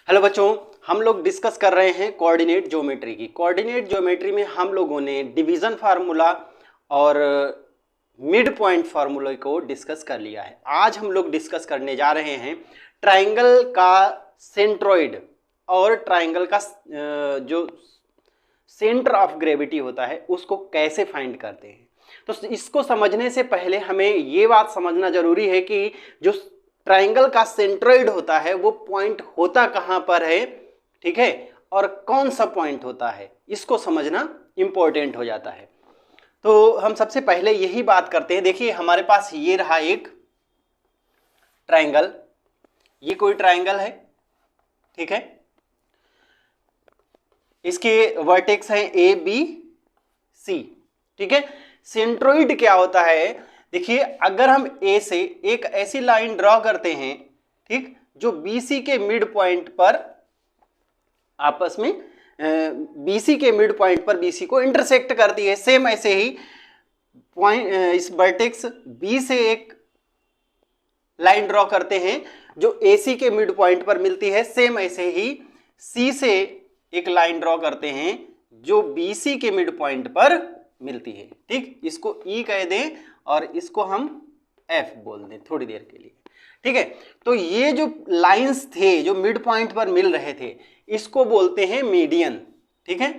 Hello बच्चों, हम लोग डिस्कस कर रहे हैं कोऑर्डिनेट ज्योमेट्री की। कोऑर्डिनेट ज्योमेट्री में हम लोगों ने डिवीजन फार्मूला और मिड पॉइंट फार्मूला को डिस्कस कर लिया है। आज हम लोग डिस्कस करने जा रहे हैं ट्राइंगल का सेंट्रोइड और ट्राइंगल का जो सेंटर ऑफ ग्रेविटी होता है उसको कैसे फाइंड करते हैं। तो इसको समझने से पहले हमें ये बात समझना जरूरी है कि जो ट्राइंगल का सेंट्रोइड होता है वो पॉइंट होता कहां पर है, ठीक है, और कौन सा पॉइंट होता है, इसको समझना इंपॉर्टेंट हो जाता है। तो हम सबसे पहले यही बात करते हैं। देखिए हमारे पास ये रहा एक ट्राइंगल, ये कोई ट्राइंगल है, ठीक है, इसके वर्टेक्स हैं ए बी सी, ठीक है। सेंट्रोइड क्या होता है, देखिए अगर हम ए से एक ऐसी लाइन ड्रॉ करते हैं, ठीक, जो बीसी के मिड पॉइंट पर आपस में बीसी के मिड पॉइंट पर बीसी को इंटरसेक्ट करती है, सेम ऐसे ही पॉइंट इस वर्टेक्स बी से एक लाइन ड्रॉ करते हैं जो एसी के मिड पॉइंट पर मिलती है, सेम ऐसे ही सी से एक लाइन ड्रॉ करते हैं जो बीसी के मिड पॉइंट पर मिलती है, ठीक। इसको ई कह दें और इसको हम एफ बोल दें थोड़ी देर के लिए, ठीक है। तो ये जो लाइंस थे जो मिड पॉइंट पर मिल रहे थे इसको बोलते हैं मीडियन, ठीक है।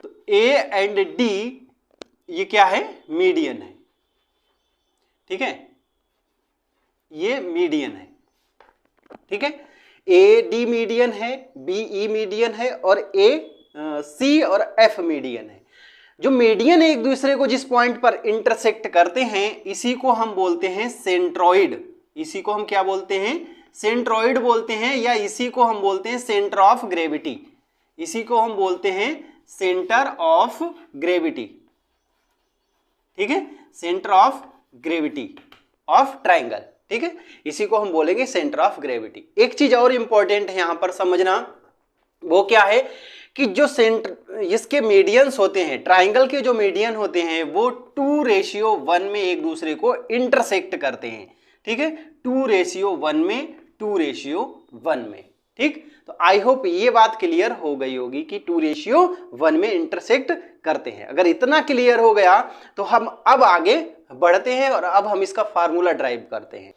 तो ए एंड डी ये क्या है, मीडियन है, ठीक है, ये मीडियन है, ठीक है। ए डी मीडियन है, बी ई मीडियन है और ए सी और एफ मीडियन है। जो मीडियन एक दूसरे को जिस पॉइंट पर इंटरसेक्ट करते हैं इसी को हम बोलते हैं सेंट्रोइड। इसी को हम क्या बोलते हैं, सेंट्रोइड बोलते हैं, या इसी को हम बोलते हैं सेंटर ऑफ ग्रेविटी। इसी को हम बोलते हैं सेंटर ऑफ ग्रेविटी, ठीक है, centre of gravity of triangle, ठीक है। इसी को हम बोलेंगे सेंटर ऑफ ग्रेविटी। एक चीज और इंपॉर्टेंट है यहां पर समझना, वो क्या है कि जो सेंटर इसके मीडियंस होते हैं, ट्राइंगल के जो मीडियन होते हैं वो 2:1 में एक दूसरे को इंटरसेक्ट करते हैं, ठीक है, 2:1 में 2:1 में, ठीक। तो आई होप ये बात क्लियर हो गई होगी कि 2:1 में इंटरसेक्ट करते हैं। अगर इतना क्लियर हो गया तो हम अब आगे बढ़ते हैं और अब हम इसका फार्मूला ड्राइव करते हैं।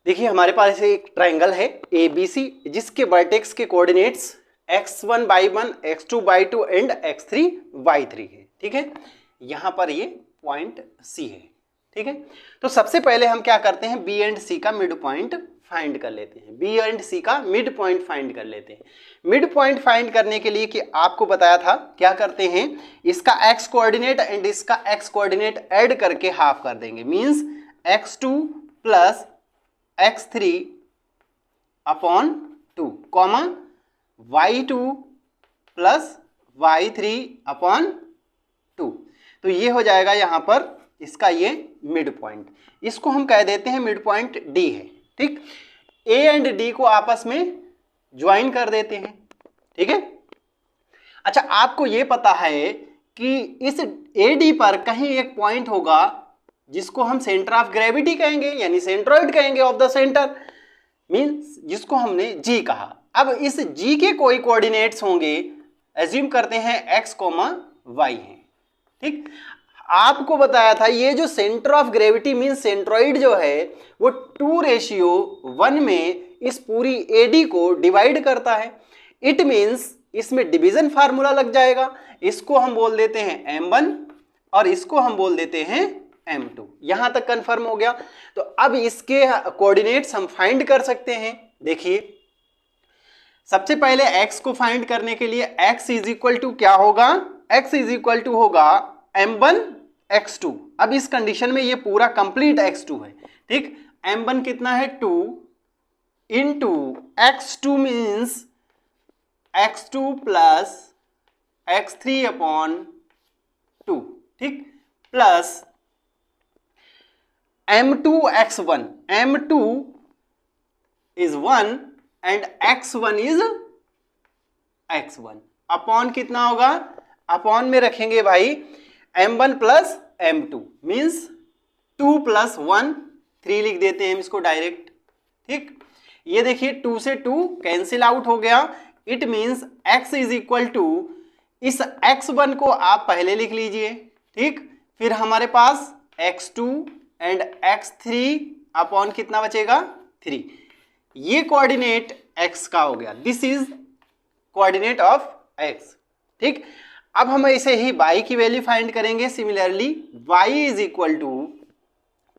देखिए हमारे पास एक ट्राइंगल है ABC जिसके वर्टेक्स के coordinates x1/1 x2/2 and x3/3 है, ठीक है। यहां पर ये पॉइंट C है, ठीक है। तो सबसे पहले हम क्या करते हैं, B एंड C का मिड पॉइंट फाइंड कर लेते हैं। B एंड C का मिड पॉइंट फाइंड कर लेते हैं। मिड पॉइंट फाइंड करने के लिए कि आपको बताया था क्या करते हैं, इसका x कोऑर्डिनेट एंड इसका x कोऑर्डिनेट ऐड करके हाफ कर देंगे, means x2 plus x3/2 comma y2 plus y3/2। तो ये हो जाएगा यहां पर इसका ये मिड पॉइंट। इसको हम कह देते हैं मिड पॉइंट D है, ठीक। A एंड D को आपस में ज्वाइन कर देते हैं, ठीक है। अच्छा आपको ये पता है कि इस AD पर कहीं एक पॉइंट होगा जिसको हम सेंटर ऑफ ग्रेविटी कहेंगे, यानी सेंट्रोइड कहेंगे ऑफ द सेंटर, मींस जिसको हमने G कहा। अब इस G के कोई कोऑर्डिनेट्स होंगे, एज्यूम करते हैं x, y है, ठीक। आपको बताया था ये जो centre of gravity means centroid जो है वो 2:1 में इस पूरी AD को डिवाइड करता है। इट मींस इसमें डिवीजन फार्मूला लग जाएगा। इसको हम बोल देते हैं M1 और इसको हम बोल देते हैं M2। यहां तक कंफर्म हो गया। तो अब इसके कोऑर्डिनेट्स हम फाइंड कर सकते हैं। देखिए सबसे पहले x को फाइंड करने के लिए x इज इक्वल टू क्या होगा, x इज इक्वल टू होगा M1 x2। अब इस कंडीशन में ये पूरा कंप्लीट x2 है, ठीक। M1 कितना है 2 into x2 means x2 plus x3/2, ठीक, plus M2 x1, M2 is 1 and x1 is x1 upon कितना होगा, अपॉन में रखेंगे भाई M1 प्लस M2 मीन्स 2 + 1 3 लिख देते हैं हम इसको डायरेक्ट, ठीक। ये देखिए 2 से 2 कैंसिल आउट हो गया, it means x is equal to, इस x1 को आप पहले लिख लीजिए, ठीक, फिर हमारे पास x2 एंड x3 अपॉन कितना बचेगा 3, ये कोऑर्डिनेट x का हो गया, this is coordinate of x, ठीक। अब हम ऐसे ही y की वैल्यू फाइंड करेंगे, similarly y is equal to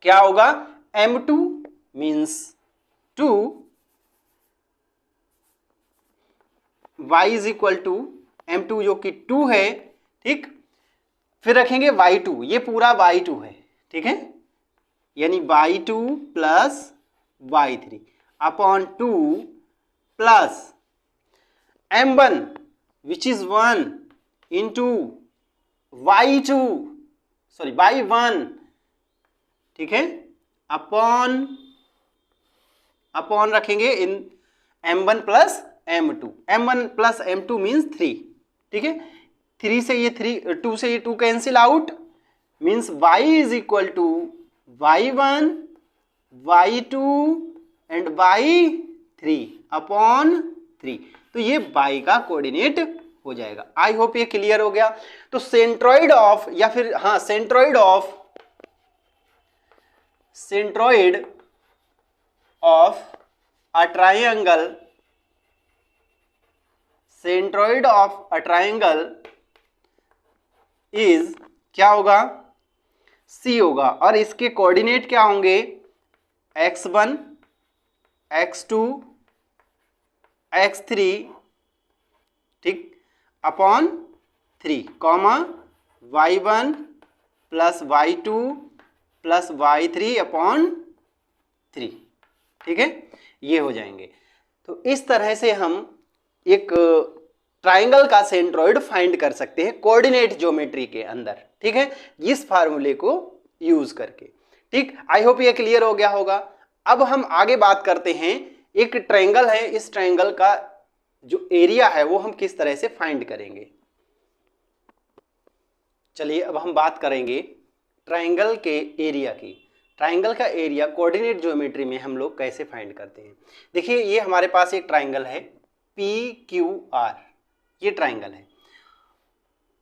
क्या होगा, m2 means 2, y is equal to m2 जो कि 2 है, ठीक, फिर रखेंगे y2, ये पूरा y2 है, ठीक है, यानी y2 plus y3 upon 2 plus m1 which is 1 into y2 sorry y1, ठीक है, अपॉन रखेंगे इन m1 plus m2, m1 plus m2 means 3, ठीक है, 3 से ये 3, 2 से ये 2 cancel out, means y is equal to y1 y2 and y3 upon 3, तो ये y का कोऑर्डिनेट हो जाएगा। आई होप ये क्लियर हो गया। तो सेंट्रॉइड ऑफ, या फिर हाँ centroid of a triangle, centroid of a triangle is क्या होगा, C होगा, और इसके कोऑर्डिनेट क्या होंगे, x1 x2 x3, ठीक, upon 3 comma y1 plus y2 plus y3 upon 3, ठीक है, ये हो जाएंगे। तो इस तरह से हम एक ट्राइंगल का सेंट्रॉइड फाइंड कर सकते हैं कोऑर्डिनेट ज्योमेट्री के अंदर, ठीक है, इस फार्मूले को यूज करके, ठीक। आई होप ये क्लियर हो गया होगा। अब हम आगे बात करते हैं, एक ट्राइंगल है, इस ट्राइंगल का जो एरिया है वो हम किस तरह से फाइंड करेंगे। चलिए अब हम बात करेंगे ट्राइंगल के एरिया की। ट्राइंगल का एरिया कोऑर्डिनेट ज्योमेट्री में हम लोग कैसे फाइंड करते हैं। देखिए ये हमारे पास एक ट्राइंगल है PQR, ये ट्राइंगल है,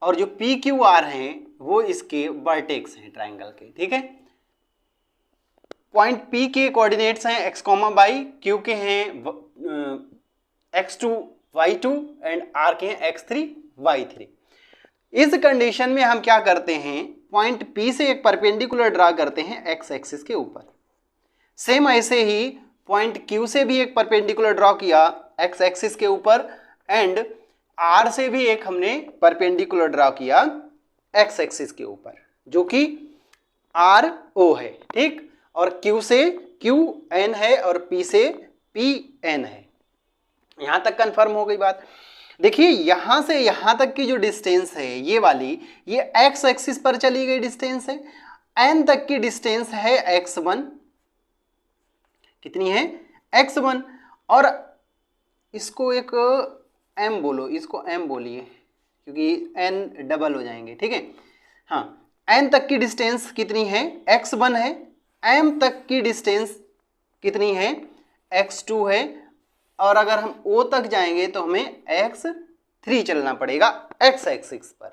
और जो PQR हैं वो इसके वर्टेक्स हैं ट्राइंगल के, ठीक है। पॉइंट P के कोऑर्डिनेट्स हैं x, y, Q के हैं x2 y2 एंड R के हैं x3 y3। इस कंडीशन में हम क्या करते हैं, पॉइंट P से एक परपेंडिकुलर ड्रा करते हैं x एक्सिस के ऊपर। सेम ऐसे ही पॉइंट Q से भी एक परपेंडिकुलर ड्रॉ किया x एक्सिस के ऊपर, एंड R से भी एक हमने परपेंडिकुलर ड्रॉ किया x एक्सिस के ऊपर, जो कि RO है, ठीक, और Q से QN है और P से PN है। यहां तक कंफर्म हो गई बात। देखिए यहां से यहां तक की जो डिस्टेंस है ये वाली, ये x एक्सिस पर चली गई डिस्टेंस है, n तक की डिस्टेंस है x1, कितनी है x1, और इसको एक m बोलो, इसको m बोलिए क्योंकि n डबल हो जाएंगे, ठीक है। हाँ, n तक की डिस्टेंस कितनी है x1 है, m तक की डिस्टेंस कितनी है x2 है, और अगर हम O तक जाएंगे तो हमें x3 चलना पड़ेगा x एक्सिस पर,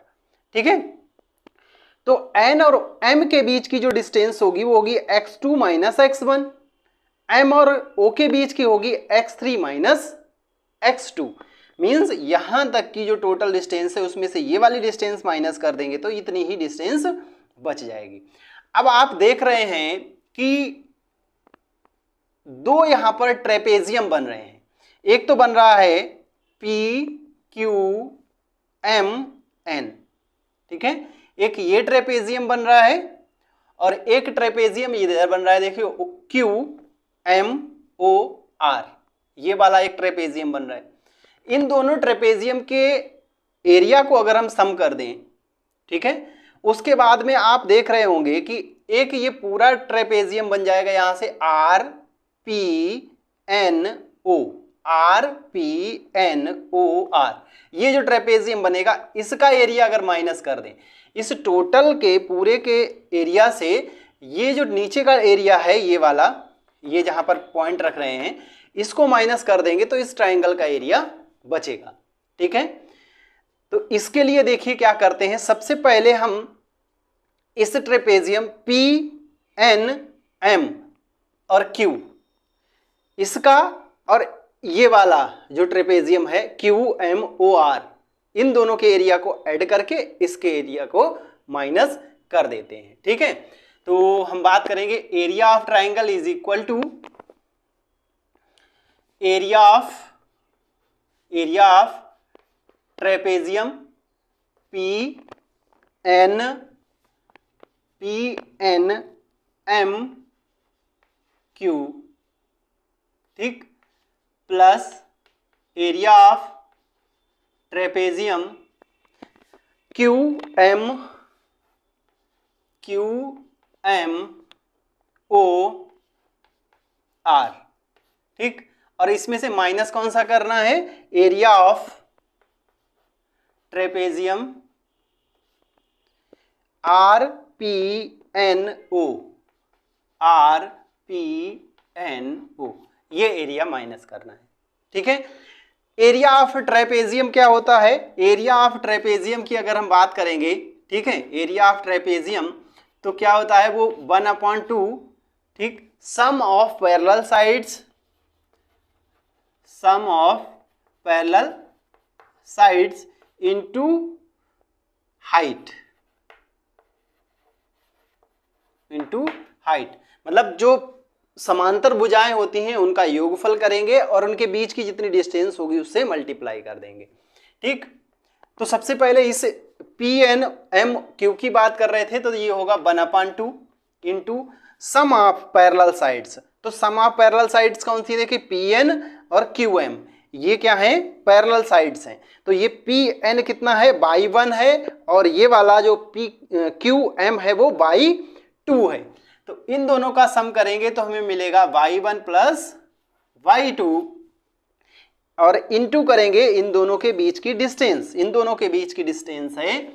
ठीक है। तो n और m के बीच की जो डिस्टेंस होगी वो होगी x2 माइनस x1, m और O के बीच की होगी x3 माइनस x2, मीन्स यहां तक की जो टोटल डिस्टेंस है उसमें से ये वाली डिस्टेंस माइनस कर देंगे तो इतनी ही डिस्टेंस बच जाएगी। अब आप देख रहे हैं कि दो यहां पर ट्रेपेजियम बन रहे हैं, एक तो बन रहा है PQMN, ठीक है, एक ये ट्रेपेजियम बन रहा है और एक ट्रेपेजियम इधर बन रहा है, देखिए QMOR, ये वाला एक ट्रेपेजियम बन रहा है। इन दोनों ट्रेपेजियम के एरिया को अगर हम सम कर दें, ठीक है, उसके बाद में आप देख रहे होंगे कि एक ये पूरा ट्रेपेजियम बन जाएगा यहां से RPNOR, ये जो ट्रेपेजियम बनेगा इसका एरिया अगर माइनस कर दें इस टोटल के पूरे के एरिया से, ये जो नीचे का एरिया है ये वाला, ये जहां पर पॉइंट रख रहे हैं इसको माइनस कर देंगे तो इस ट्राइंगल का एरिया बचेगा। ठीक है, तो इसके लिए देखिए क्या करते हैं, सबसे पहले हम इस ट्रेपेजियम PNM और Q, इसका और ये वाला जो ट्रेपेजियम है QMOR, इन दोनों के एरिया को ऐड करके इसके एरिया को माइनस कर देते हैं। ठीक है, तो हम बात करेंगे area of triangle is equal to area of trapezium PNMQ, ठीक, plus area of trapezium QMOR, ठीक, और इसमें से माइनस कौन सा करना है, एरिया ऑफ ट्रेपेजियम RPNO, ये एरिया माइनस करना है। ठीक है, एरिया ऑफ ट्रेपेजियम क्या होता है, एरिया ऑफ ट्रेपेजियम की अगर हम बात करेंगे, ठीक है, एरिया ऑफ ट्रेपेजियम तो क्या होता है, वो 1/2, ठीक, sum of parallel sides into height, मतलब जो समांतर भुजाएं होती हैं उनका योगफल करेंगे और उनके बीच की जितनी डिस्टेंस होगी उससे मल्टीप्लाई कर देंगे। ठीक, तो सबसे पहले इस PNMQ की बात कर रहे थे, तो ये होगा 1/2 into sum of parallel sides. तो सम ऑफ पैरेलल साइड्स कौन सी, देखिए PN और QM, ये क्या है, पैरेलल साइड्स हैं। तो ये PN कितना है, बाई 1 है, और ये वाला जो QM है वो बाई 2 है। तो इन दोनों का सम करेंगे तो हमें मिलेगा y1 प्लस y2, और इनटू करेंगे इन दोनों के बीच की डिस्टेंस, इन दोनों के बीच की डिस्टेंस है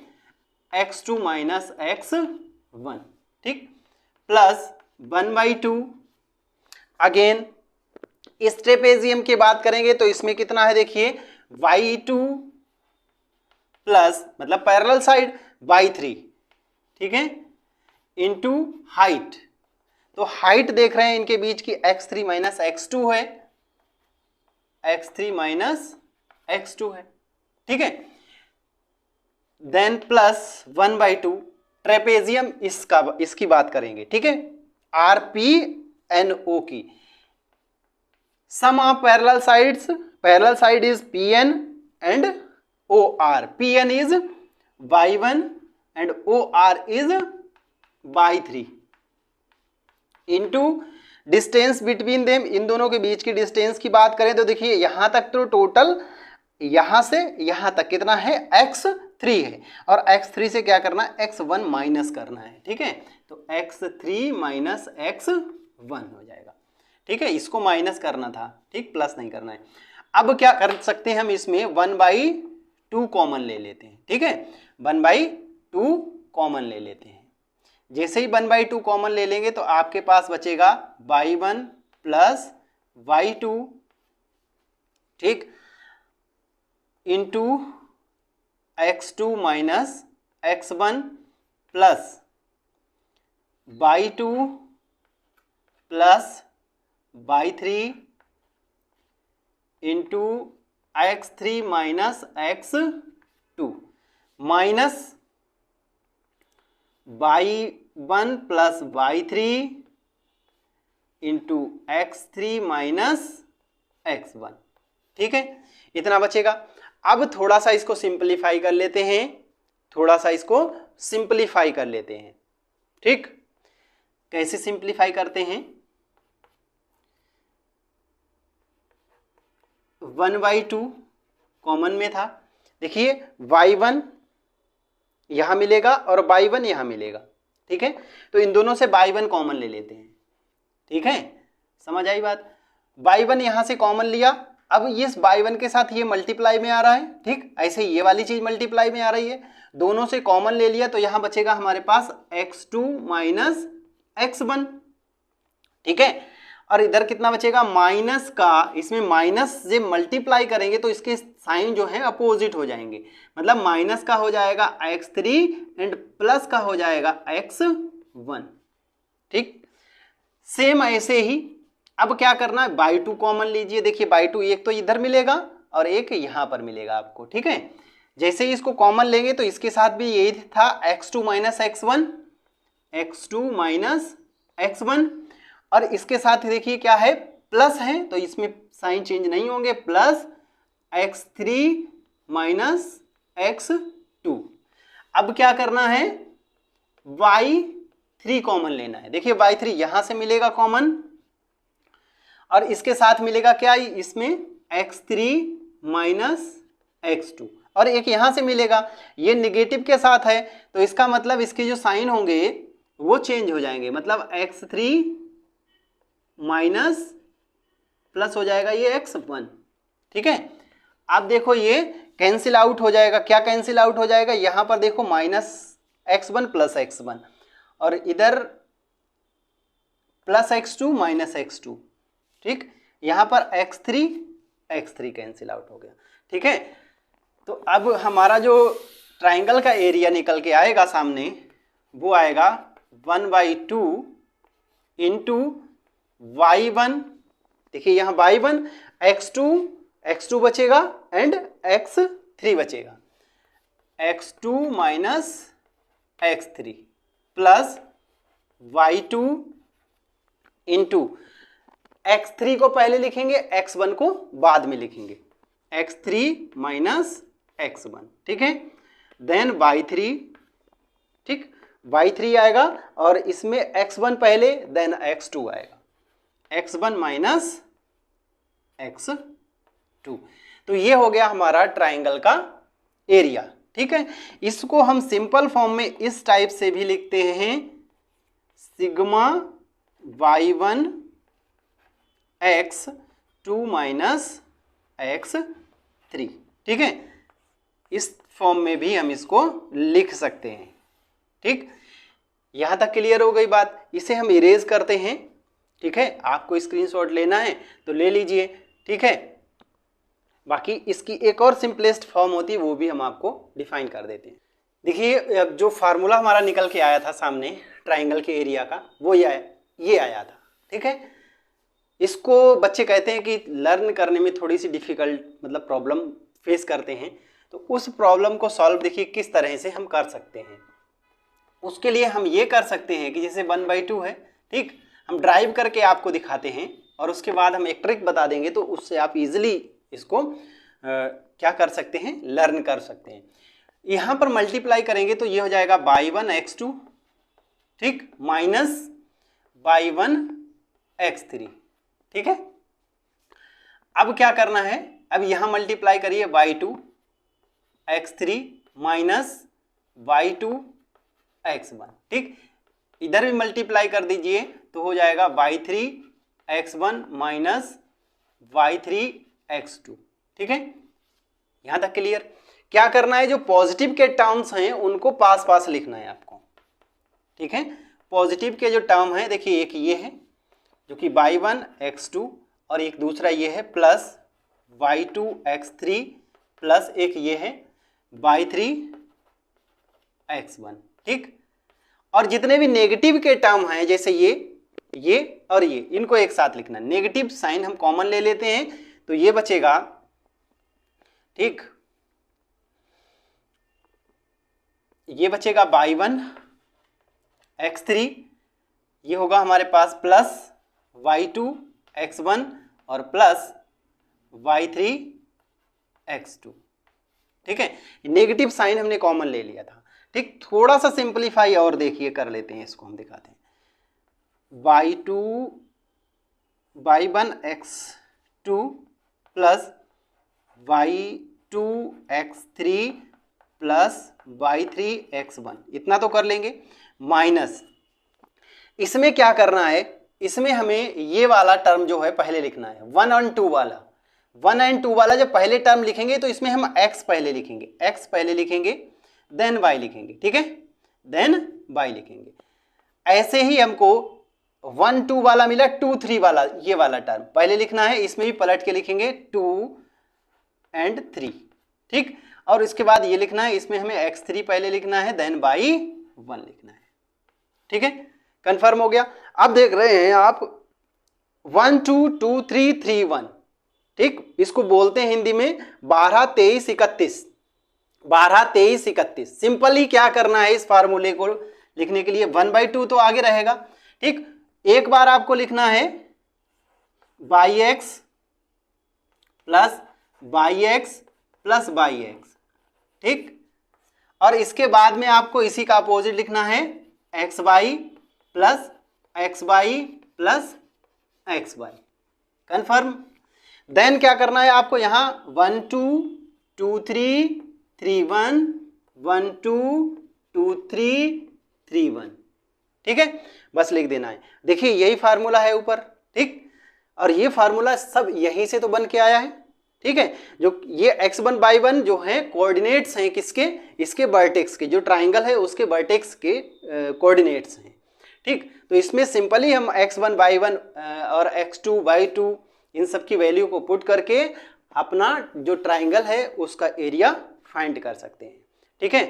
x2 माइनस x1, ठीक, प्लस 1/2। अगेन इस ट्रेपेजियम की बात करेंगे तो इसमें कितना है, देखिए y2 प्लस मतलब पैरेलल साइड y3, ठीक है, इंटू हाइट। तो हाइट देख रहे हैं इनके बीच की x3 माइनस x2 है, x3 माइनस x2 है, ठीक है, देन प्लस 1/2 ट्रेपेजियम इसकी बात करेंगे, ठीक है, RPNO की। Sum of parallel sides, parallel side is PN and OR, PN is y1 and OR is y3 into distance between them, इन दोनों के बीच की डिस्टेंस की बात करें तो देखिए यहां तक तो टोटल यहां से यहां तक कितना है, x3 है, और x3 से क्या करना है, x1 माइनस करना है, ठीक है, तो x3 माइनस x1 हो जाएगा, ठीक है, इसको माइनस करना था, ठीक, प्लस नहीं करना है। अब क्या कर सकते हैं हम, इसमें 1/2 कॉमन ले लेते हैं, ठीक है, 1/2 कॉमन ले लेते हैं। जैसे ही 1/2 कॉमन ले लेंगे तो आपके पास बचेगा y1 प्लस y2, ठीक, into x2 minus x1 plus y2 plus y3 into x3 minus x2 minus y1 plus y3 into x3 minus x1, ठीक है, इतना बचेगा। अब थोड़ा सा इसको सिंपलीफाई कर लेते हैं, थोड़ा सा इसको सिंपलीफाई कर लेते हैं, ठीक, कैसे सिंपलीफाई करते हैं, 1/2 कॉमन में था, देखिए y1 यहां मिलेगा और y1 यहां मिलेगा, ठीक है, तो इन दोनों से y1 कॉमन ले लेते हैं, ठीक है, समझ आई बात, y1 यहां से कॉमन लिया, अब इस y1 के साथ ये मल्टीप्लाई में आ रहा है, ठीक, ऐसे ये वाली चीज मल्टीप्लाई में आ रही है, दोनों से कॉमन ले लिया तो यहां बचेगा हमारे पास x2 माइनस x1, ठीक है, और इधर कितना बचेगा माइनस का, इसमें माइनस से मल्टीप्लाई करेंगे तो इसके साइन जो है अपोजिट हो जाएंगे, मतलब माइनस का हो जाएगा x3 एंड प्लस का हो जाएगा x1। ठीक, सेम ऐसे ही अब क्या करना है, बाई टू कॉमन लीजिए। देखिए बाई टू एक तो इधर मिलेगा और एक यहां पर मिलेगा आपको। ठीक है, जैसे ही इसको कॉमन लेंगे तो इसके साथ भी यही था x2 minus x1, x2 minus x1, और इसके साथ देखिए क्या है प्लस है तो इसमें साइन चेंज नहीं होंगे, प्लस x3 माइनस x2। अब क्या करना है, y3 कॉमन लेना है। देखिए y3 यहां से मिलेगा कॉमन और इसके साथ मिलेगा क्या, इसमें x3 माइनस x2, और एक यहां से मिलेगा, ये निगेटिव के साथ है तो इसका मतलब इसके जो साइन होंगे वो चेंज हो जाएंगे, मतलब x3 माइनस प्लस हो जाएगा ये x1। ठीक है, अब देखो ये कैंसिल आउट हो जाएगा, क्या कैंसिल आउट हो जाएगा, यहां पर देखो माइनस x1 प्लस x1 और इधर प्लस x2 माइनस x2। ठीक, यहां पर x3 कैंसिल आउट हो गया। ठीक है, तो अब हमारा जो ट्राइंगल का एरिया निकल के आएगा सामने वो आएगा 1/2 इंटू y1, देखिए यहाँ y1 x2 बचेगा एंड x3 बचेगा, x2 minus x3 plus y2 into x3 को पहले लिखेंगे, x1 को बाद में लिखेंगे, x3 माइनस x1। ठीक है, देन y3, ठीक y3 आएगा और इसमें x1 पहले देन x2 आएगा, x1 माइनस x2। तो ये हो गया हमारा ट्राइंगल का एरिया। ठीक है, इसको हम सिंपल फॉर्म में इस टाइप से भी लिखते हैं, sigma y1 x2 minus x3। ठीक है, इस फॉर्म में भी हम इसको लिख सकते हैं। ठीक, यहां तक क्लियर हो गई बात। इसे हम इरेज करते हैं। ठीक है, आपको स्क्रीनशॉट लेना है तो ले लीजिए। ठीक है, बाकी इसकी एक और सिंपलेस्ट फॉर्म होती है वो भी हम आपको डिफाइन कर देते हैं। देखिए जो फार्मूला हमारा निकल के आया था सामने ट्राइंगल के एरिया का वो ये आया था। ठीक है, इसको बच्चे कहते हैं कि लर्न करने में थोड़ी सी डिफिकल्ट मतलब प्रॉब्लम फेस करते हैं, तो उस प्रॉब्लम को सॉल्व देखिए किस तरह से हम कर सकते हैं। उसके लिए हम ये कर सकते हैं कि जैसे 1/2 है, ठीक, हम ड्राइव करके आपको दिखाते हैं और उसके बाद हम एक ट्रिक बता देंगे तो उससे आप इजीली इसको क्या कर सकते हैं, लर्न कर सकते हैं। यहाँ पर मल्टीप्लाई करेंगे तो ये हो जाएगा y1 x2, ठीक, माइनस y1 x3। ठीक है, अब क्या करना है, अब यहाँ मल्टीप्लाई करिए y2 x3 minus y2 x1। ठीक, इधर भी मल्टीप्लाई कर दीजिए तो हो जाएगा y3 x1 minus y3 x2। ठीक है, यहां तक क्लियर। क्या करना है, जो पॉजिटिव के टर्म्स हैं उनको पास पास लिखना है आपको। ठीक है, पॉजिटिव के जो टर्म है देखिए, एक ये है जो कि y1 x2 और एक दूसरा ये है प्लस y2 x3 प्लस एक ये है y3 x1। ठीक, और जितने भी नेगेटिव के टर्म हैं जैसे ये और ये, इनको एक साथ लिखना। नेगेटिव साइन हम कॉमन ले लेते हैं तो ये बचेगा, ठीक, ये बचेगा y1 x3, ये होगा हमारे पास प्लस y2 x1 और प्लस y3 x2। ठीक है, नेगेटिव साइन हमने कॉमन ले लिया था। ठीक, थोड़ा सा सिंपलीफाई और देखिए कर लेते हैं, इसको हम दिखाते हैं। y1 x2 plus y2 x3 plus y3 x1, इतना तो कर लेंगे, माइनस इसमें क्या करना है, इसमें हमें ये वाला टर्म जो है पहले लिखना है, 1 और 2 वाला। 1 एंड 2 वाला जब पहले टर्म लिखेंगे तो इसमें हम x पहले लिखेंगे देन y लिखेंगे। ठीक है, देन y लिखेंगे। ऐसे ही हमको 1 2 वाला मिला, 2 3 वाला, ये वाला टर्म पहले लिखना है, इसमें भी पलट के लिखेंगे 2 and 3, ठीक। और इसके बाद ये लिखना है, इसमें हमें x3 पहले लिखना है, देन बाई 1 लिखना है, ठीक है, कंफर्म हो गया। अब देख रहे हैं आप 1 2 2 3 3 1, ठीक, इसको बोलते हैं हिंदी में 12 23 31, 12 23 31। सिंपली क्या करना है, इस फार्मूले को लिखने के लिए 1/2 तो आगे रहेगा, ठीक। एक बार आपको लिखना है by x plus by x plus by x, ठीक। और इसके बाद में आपको इसी का अपोजिट लिखना है x by plus x by plus x by, confirm. Then क्या करना है आपको, यहां 1 2 2 3 3 1 1 2 2 3 3 1, ठीक है, बस लिख देना है। देखिए यही फार्मूला है ऊपर, ठीक। और ये फार्मूला सब यहीं से तो बन के आया है, ठीक है। जो ये x1/1 जो है कोऑर्डिनेट्स हैं किसके, इसके वर्टेक्स के, जो ट्राइंगल है उसके वर्टेक्स के कोऑर्डिनेट्स हैं, ठीक। तो इसमें सिंपली हम x1/1 और x2/2 इन सब की वैल्यू को पुट करके अपना जो ट्राइंगल है उसका एरिया फाइंड कर सकते हैं, ठीक है।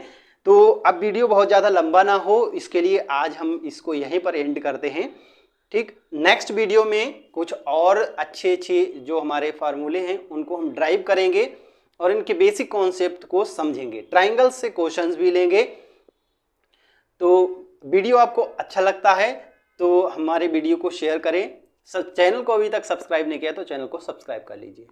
तो अब वीडियो बहुत ज़्यादा लंबा ना हो, इसके लिए आज हम इसको यहीं पर एंड करते हैं, ठीक। नेक्स्ट वीडियो में कुछ और अच्छे जो हमारे फार्मूले हैं उनको हम ड्राइव करेंगे और इनके बेसिक कॉन्सेप्ट को समझेंगे, ट्राइंगल से क्वेश्चंस भी लेंगे। तो वीडियो आपको अच्छा लगता है तो हमारे वीडियो को शेयर करें, चैनल को अभी तक सब्सक्राइब नहीं किया तो चैनल को सब्सक्राइब कर लीजिए।